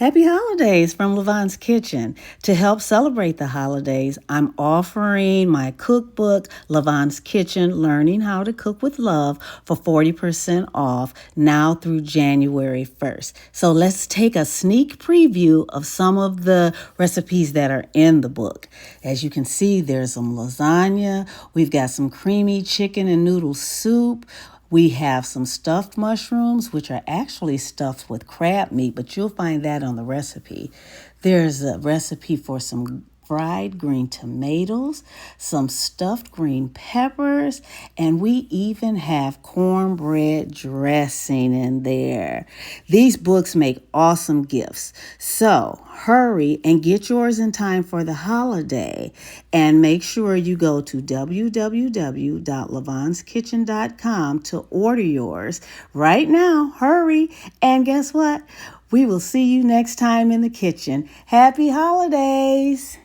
Happy holidays from Lavonne's Kitchen. To help celebrate the holidays, I'm offering my cookbook, Lavonne's Kitchen, Learning How to Cook with Love, for 40% off now through January 1st. So let's take a sneak preview of some of the recipes that are in the book. As you can see, there's some lasagna. We've got some creamy chicken and noodle soup. We have some stuffed mushrooms, which are actually stuffed with crab meat, but you'll find that on the recipe. There's a recipe for some fried green tomatoes, some stuffed green peppers, and we even have cornbread dressing in there. These books make awesome gifts. So hurry and get yours in time for the holiday. And make sure you go to www.lavonskitchen.com to order yours right now. Hurry. And guess what? We will see you next time in the kitchen. Happy holidays.